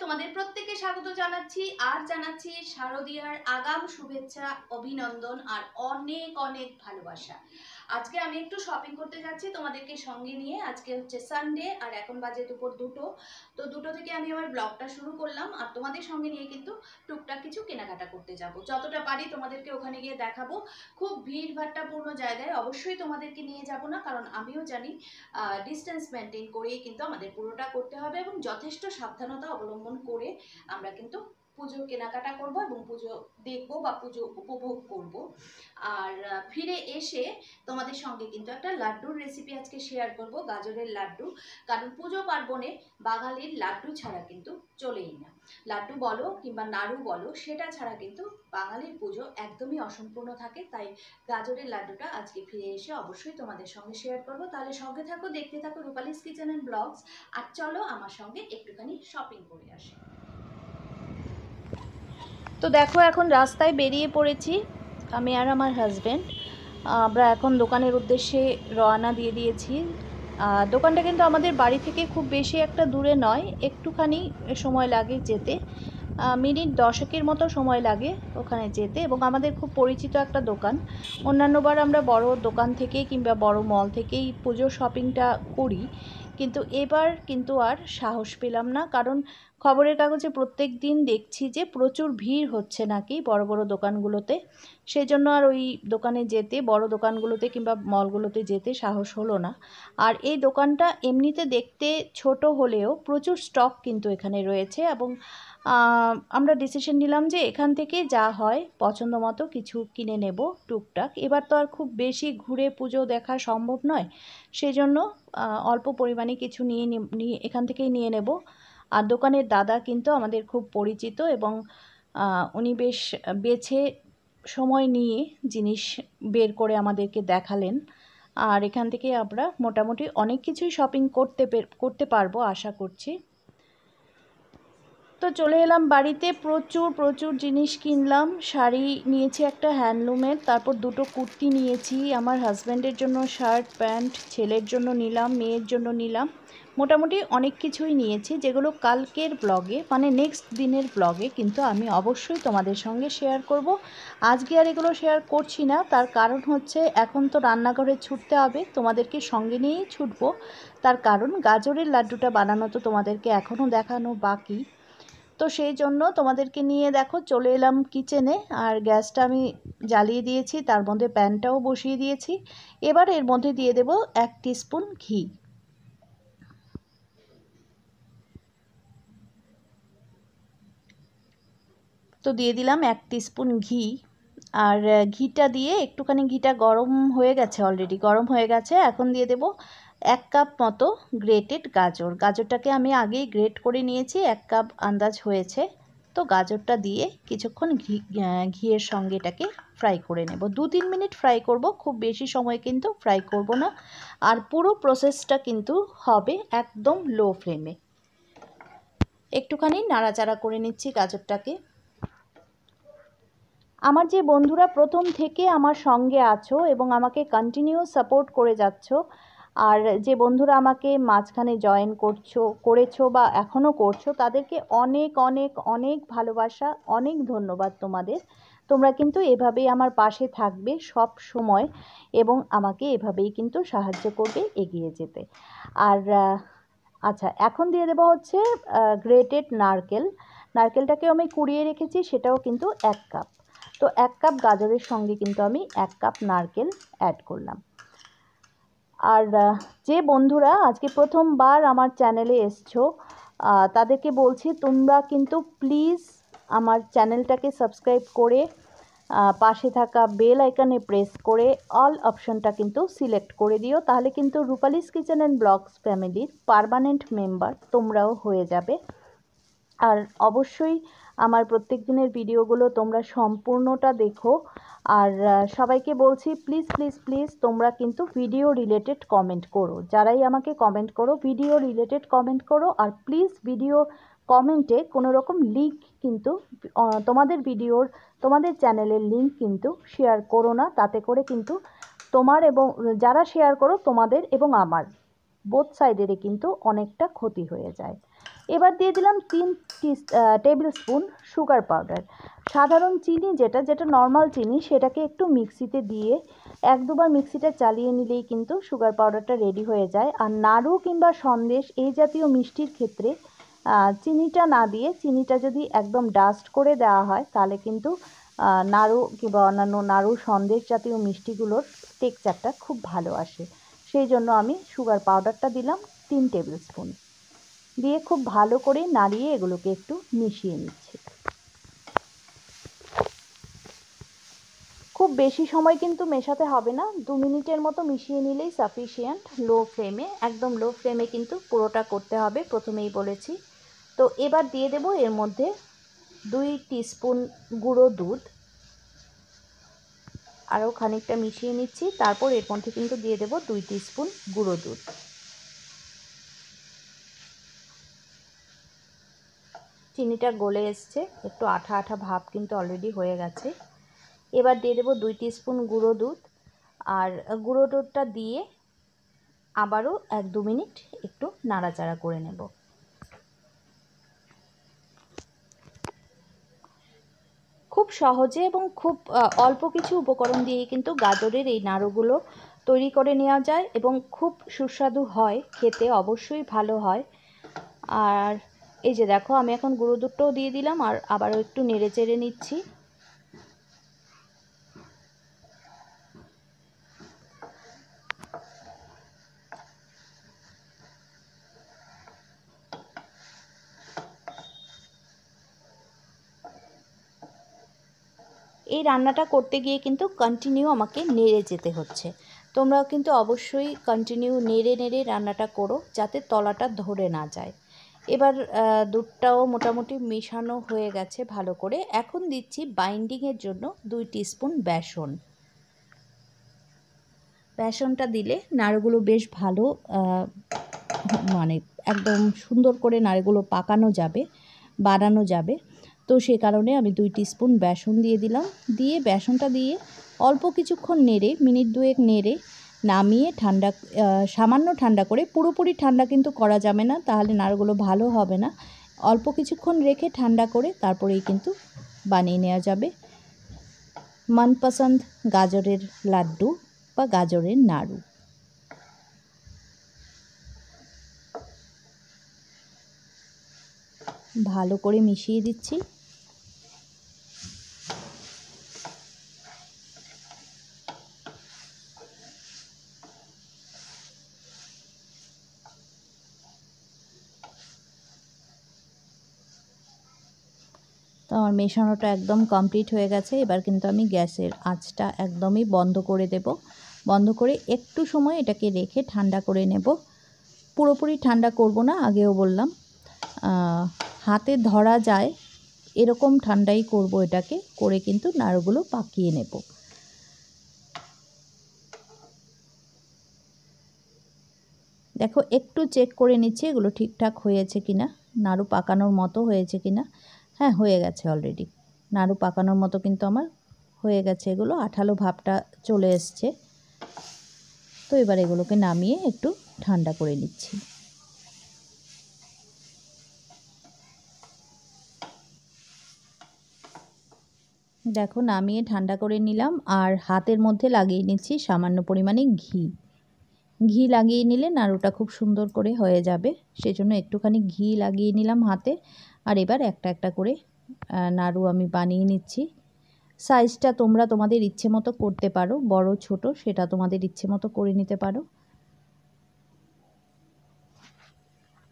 তোমাদের প্রত্যেককে স্বাগত জানাচ্ছি আর জানাচ্ছি শারদীয়ার আগাম শুভেচ্ছা, অভিনন্দন আর অনেক অনেক ভালোবাসা। আজকে আমি একটু শপিং করতে যাচ্ছি তোমাদেরকে সঙ্গে নিয়ে। আজকে হচ্ছে সানডে আর এখন বাজে দুপুর 2টো। তো 2টো থেকে আমি আমার ব্লগটা শুরু করলাম আর তোমাদের সঙ্গে নিয়ে কিন্তু টুকটাক কিছু কেনাকাটা করতে যাব। যতটা পারি তোমাদেরকে ওখানে গিয়ে দেখাবো। খুব ভিড়ভাট্টাপূর্ণ জায়গায় অবশ্যই তোমাদেরকে নিয়ে যাব না, কারণ আমিও জানি ডিস্টেন্স মেনটেন করেই কিন্তু আমাদের পুরোটা করতে হবে এবং যথেষ্ট সাবধানতা অবলম্বন করে আমরা কিন্তু পুজোর কেনাকাটা করব এবং পুজো দেখব বা পুজো উপভোগ করব। আর ফিরে এসে তোমাদের সঙ্গে কিন্তু একটা লাড্ডুর রেসিপি আজকে শেয়ার করব, গাজরের লাড্ডু। কারণ পুজো পার্বণে বাঙালির লাড্ডু ছাড়া কিন্তু চলেই না। লাড্ডু বলো কিংবা নাড়ু বলো, সেটা ছাড়া কিন্তু বাঙালির পুজো একদমই অসম্পূর্ণ থাকে। তাই গাজরের লাড্ডুটা আজকে ফিরে এসে অবশ্যই তোমাদের সঙ্গে শেয়ার করব। তাহলে সঙ্গে থাকো, দেখতে থাকো রূপালীস কিচেন অ্যান্ড ব্লগস। আর চলো আমার সঙ্গে একটুখানি শপিং করে আসি। তো দেখো, এখন রাস্তায় বেরিয়ে পড়েছি আমি আর আমার হাজব্যান্ড। আমরা এখন দোকানের উদ্দেশ্যে রওনা দিয়ে দিয়েছি। দোকানটা কিন্তু আমাদের বাড়ি থেকে খুব বেশি একটা দূরে নয়, একটুখানি সময় লাগে যেতে, মিনিট 10 মতো সময় লাগে ওখানে যেতে। এবং আমাদের খুব পরিচিত একটা দোকান। অন্যান্যবার আমরা বড় দোকান থেকে কিংবা বড় মল থেকেই পুজোর শপিংটা করি, কিন্তু এবার কিন্তু আর সাহস পেলাম না, কারণ খবরের কাগজে প্রত্যেক দিন দেখছি যে প্রচুর ভিড় হচ্ছে নাকি বড় বড় দোকানগুলোতে। সেই জন্য আর ওই দোকানে যেতে, বড় দোকানগুলোতে কিংবা মলগুলোতে যেতে সাহস হলো না। আর এই দোকানটা এমনিতে দেখতে ছোট হলেও প্রচুর স্টক কিন্তু এখানে রয়েছে এবং আমরা ডিসিশন নিলাম যে এখান থেকে যা হয় পছন্দ মতো কিছু কিনে নেব টুকটাক। এবার তো আর খুব বেশি ঘুরে পুজো দেখা সম্ভব নয়, সেই জন্য অল্প পরিমাণে কিছু নিয়ে এখান থেকেই নিয়ে নেব। আর দোকানের দাদা কিন্তু আমাদের খুব পরিচিত এবং উনি বেশ বেছে সময় নিয়ে জিনিস বের করে আমাদেরকে দেখালেন। আর এখান থেকে আমরা মোটামুটি অনেক কিছুই শপিং করতে পারবো আশা করছি। তো চলে এলাম বাড়িতে, প্রচুর জিনিস কিনলাম। শাড়ি নিয়েছি একটা হ্যান্ডলুমের, তারপর দুটো কুর্তি নিয়েছি আমার হাজব্যান্ডের জন্য, শার্ট প্যান্ট, ছেলের জন্য নিলাম, মেয়ের জন্য নিলাম। মোটামুটি অনেক কিছুই নিয়েছি, যেগুলো কালকের ব্লগে মানে নেক্সট দিনের ব্লগে কিন্তু আমি অবশ্যই তোমাদের সঙ্গে শেয়ার করব। আজকে আর এগুলো শেয়ার করছি না, তার কারণ হচ্ছে এখন তো রান্নাঘরে ছুটতে হবে, তোমাদেরকে সঙ্গে নিয়েই ছুটবো। তার কারণ গাজরের লাড্ডুটা বানানো তো তোমাদেরকে এখনও দেখানো বাকি। তো সেই জন্য তোমাদেরকে নিয়ে দেখো চলে এলাম কিচেনে, আর গ্যাসটা আমি জ্বালিয়ে দিয়েছি, তার মধ্যে প্যানটাও বসিয়ে দিয়েছি। এবার এর মধ্যে দিয়ে দেব 1 টিস্পুন ঘি। তো দিয়ে দিলাম 1 টিস্পুন ঘি। আর ঘিটা দিয়ে একটুখানি, ঘিটা গরম হয়ে গেছে, অলরেডি গরম হয়ে গেছে। এখন দিয়ে দেব 1 কাপ মতো গ্রেটেড গাজর। গাজরটাকে আমি আগেই গ্রেট করে নিয়েছি, 1 কাপ আন্দাজ হয়েছে। তো গাজরটা দিয়ে কিছুক্ষণ ঘিয়ের সঙ্গে এটাকে ফ্রাই করে নেব। 2-3 মিনিট ফ্রাই করব, খুব বেশি সময় কিন্তু ফ্রাই করব না। আর পুরো প্রসেসটা কিন্তু হবে একদম লো ফ্লেমে। একটুখানি নাড়াচাড়া করে নিচ্ছি গাজরটাকে। আমার যে বন্ধুরা প্রথম থেকে আমার সঙ্গে আছো এবং আমাকে কন্টিনিউ সাপোর্ট করে যাচ্ছ, আর যে বন্ধুরা আমাকে মাঝখানে জয়েন করেছো বা এখনও করছো, তাদেরকে অনেক অনেক অনেক ভালোবাসা, অনেক ধন্যবাদ তোমাদের। তোমরা কিন্তু এভাবেই আমার পাশে থাকবে সব সময় এবং আমাকে এভাবেই কিন্তু সাহায্য করবে এগিয়ে যেতে। আর আচ্ছা, এখন দিয়ে দেবো হচ্ছে গ্রেটেড নারকেলটাকেও আমি কুড়িয়ে রেখেছি, সেটাও কিন্তু 1 কাপ। তো 1 কাপ গাজরের সঙ্গে কিন্তু আমি 1 কাপ নারকেল অ্যাড করলাম। আর যে বন্ধুরা আজকে প্রথমবার আমার চ্যানেলে এসছো, তাদেরকে বলছি তোমরা কিন্তু প্লিজ আমার চ্যানেলটাকে সাবস্ক্রাইব করে পাশে থাকা বেল আইকনে প্রেস করে অল অপশনটা কিন্তু সিলেক্ট করে দিও, তাহলে কিন্তু রূপালীস কিচেন অ্যান্ড ব্লগস ফ্যামিলির পার্মানেন্ট মেম্বার তোমরাও হয়ে যাবে। আর অবশ্যই আমার প্রত্যেক দিনের ভিডিওগুলো তোমরা সম্পূর্ণটা দেখো। আর সবাইকে বলছি প্লিজ প্লিজ প্লিজ তোমরা কিন্তু ভিডিও রিলেটেড কমেন্ট করো, যারাই আমাকে কমেন্ট করো ভিডিও রিলেটেড কমেন্ট করো। আর প্লিজ ভিডিও কমেন্টে কোনো রকম লিঙ্ক কিন্তু তোমাদের চ্যানেলের লিঙ্ক কিন্তু শেয়ার করো না, তাতে করে কিন্তু তোমার এবং যারা শেয়ার করো তোমাদের এবং আমার বোথ সাইডেরই কিন্তু অনেকটা ক্ষতি হয়ে যায়। এবার দিয়ে দিলাম টেবিল স্পুন সুগার পাউডার। সাধারণ চিনি যেটা নর্মাল চিনি সেটাকে একটু মিক্সিতে দিয়ে 1-2 বার মিক্সিটা চালিয়ে নিলেই কিন্তু সুগার পাউডারটা রেডি হয়ে যায়। আর নাড়ু কিংবা সন্দেশ এই জাতীয় মিষ্টির ক্ষেত্রে চিনিটা না দিয়ে চিনিটা যদি একদম ডাস্ট করে দেওয়া হয় তাহলে কিন্তু নাড়ু কিংবা অন্যান্য নাড়ু সন্দেশ জাতীয় মিষ্টিগুলোর টেক্সচারটা খুব ভালো আসে। সেই জন্য আমি সুগার পাউডারটা দিলাম 3 টেবিল স্পুন, দিয়ে খুব ভালো করে নাড়িয়ে এগুলোকে একটু মিশিয়ে নিচ্ছি। খুব বেশি সময় কিন্তু মেশাতে হবে না, 2 মিনিটের মতো মিশিয়ে নিলেই সাফিসিয়েন্ট। লো ফ্লেমে, একদম লো ফ্লেমে কিন্তু পুরোটা করতে হবে, প্রথমেই বলেছি। তো এবার দিয়ে দেব এর মধ্যে 2 টিস্পুন গুঁড়ো দুধ, আরও খানিকটা মিশিয়ে নিচ্ছি। তারপর এর মধ্যে কিন্তু দিয়ে দেব 2 টিস্পুন গুঁড়ো দুধ। চিনিটা গলে এসছে, একটু আঠা আঠা ভাব কিন্তু অলরেডি হয়ে গেছে। এবার দিয়ে দেব 2 টিস্পুন গুঁড়ো দুধ, আর গুঁড়ো দুধটা দিয়ে আবারও 1-2 মিনিট একটু নাড়াচাড়া করে নেব। খুব সহজে এবং খুব অল্প কিছু উপকরণ দিয়ে কিন্তু গাজরের এই নাড়ুগুলো তৈরি করে নেওয়া যায় এবং খুব সুস্বাদু হয় খেতে, অবশ্যই ভালো হয়। আর এই যে দেখো, আমি এখন গুঁড়ো দুধটাও দিয়ে দিলাম আর আবারও একটু নেড়ে চেড়ে নিচ্ছি। এই রান্নাটা করতে গিয়ে কিন্তু কন্টিনিউ আমাকে নেড়ে যেতে হচ্ছে। তোমরাও কিন্তু অবশ্যই কন্টিনিউ নেড়ে নেড়ে রান্নাটা করো যাতে তলাটা ধরে না যায়। এবার দুধটাও মোটামুটি মেশানো হয়ে গেছে ভালো করে। এখন দিচ্ছি বাইন্ডিংয়ের জন্য 2 টিস্পুন বেসন। বেসনটা দিলে নাড়ুগুলো বেশ ভালো মানে একদম সুন্দর করে নাড়ুগুলো পাকানো যাবে, বানানো যাবে। তো সেই কারণে আমি 2 টিস্পুন বেসন দিয়ে দিলাম। দিয়ে বেসনটা দিয়ে অল্প কিছুক্ষণ নেড়ে, মিনিট 2 নেড়ে নামিয়ে সামান্য ঠান্ডা করে, পুরোপুরি ঠান্ডা কিন্তু করা যাবে না, তাহলে নাড়ুগুলো ভালো হবে না। অল্প কিছুক্ষণ রেখে ঠান্ডা করে তারপরেই কিন্তু বানিয়ে নেওয়া যাবে মনপসন্দ গাজরের লাড্ডু বা গাজরের নাড়ু। ভালো করে মিশিয়ে দিচ্ছি। তো আমার মেশানোটা একদম কমপ্লিট হয়ে গেছে। এবার কিন্তু আমি গ্যাসের আঁচটা একদমই বন্ধ করে দেব। বন্ধ করে একটু সময় এটাকে রেখে ঠান্ডা করে নেব। পুরোপুরি ঠান্ডা করব না, আগেও বললাম। হাতে ধরা যায় এরকম ঠান্ডাই করব এটাকে, করে কিন্তু নাড়ুগুলো পাকিয়ে নেব। দেখো, একটু চেক করে নিচ্ছি এগুলো ঠিকঠাক হয়েছে কিনা, নাড়ু পাকানোর মতো হয়েছে কিনা। হ্যাঁ, হয়ে গেছে অলরেডি। নাড়ু পাকানোর মতো কিন্তু আমার হয়ে গেছে, এগুলো আঠালো ভাবটা চলে এসছে। তো এবার এগুলোকে নামিয়ে একটু ঠান্ডা করে নিচ্ছি। দেখো, নামিয়ে ঠান্ডা করে নিলাম আর হাতের মধ্যে লাগিয়ে নিচ্ছি সামান্য পরিমাণে ঘি। ঘি লাগিয়ে নিলে নাড়ুটা খুব সুন্দর করে হয়ে যাবে, সেজন্য একটুখানি ঘি লাগিয়ে নিলাম হাতে। আর এবার একটা একটা করে নাড়ু আমি বানিয়ে নিচ্ছি। সাইজটা তোমরা তোমাদের ইচ্ছে মতো করতে পারো, বড় ছোট সেটা তোমাদের ইচ্ছে মতো করে নিতে পারো।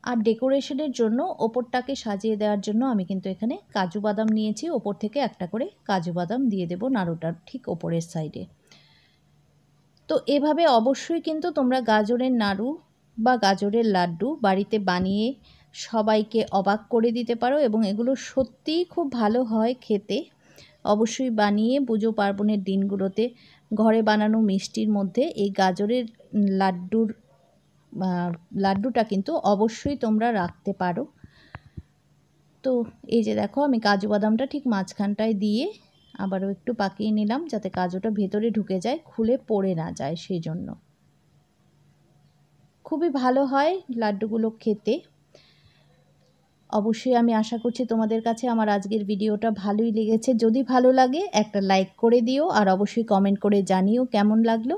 আর ডেকোরেশনের জন্য ওপরটাকে সাজিয়ে দেওয়ার জন্য আমি কিন্তু এখানে কাজু বাদাম নিয়েছি। ওপর থেকে একটা করে কাজু বাদাম দিয়ে দেবো নাড়ুটার ঠিক ওপরের সাইডে। তো এভাবে অবশ্যই কিন্তু তোমরা গাজরের নাড়ু বা গাজরের লাড্ডু বাড়িতে বানিয়ে সবাইকে অবাক করে দিতে পারো এবং এগুলো সত্যিই খুব ভালো হয় খেতে। অবশ্যই বানিয়ে পুজো পার্বণের দিনগুলোতে ঘরে বানানো মিষ্টির মধ্যে এই গাজরের লাড্ডুটা কিন্তু অবশ্যই তোমরা রাখতে পারো। তো এই যে দেখো, আমি কাজু বাদামটা ঠিক মাঝখানটায় দিয়ে আবারও একটু পাকিয়ে নিলাম যাতে কাজুটা ভেতরে ঢুকে যায়, খুলে পড়ে না যায়, সেই জন্য। খুবই ভালো হয় লাড্ডুগুলো খেতে। অবশ্যই আমি আশা করছি তোমাদের কাছে আমার আজকের ভিডিওটা ভালোই লেগেছে। যদি ভালো লাগে একটা লাইক করে দিও, আর অবশ্যই কমেন্ট করে জানিও কেমন লাগলো।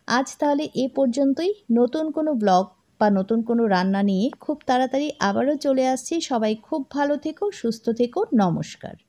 আজ তাহলে এ পর্যন্তই। নতুন কোনো ব্লগ বা নতুন কোনো রান্না নিয়ে খুব তাড়াতাড়ি আবারও চলে আসছি। সবাই খুব ভালো থেকো, সুস্থ থেকো। নমস্কার।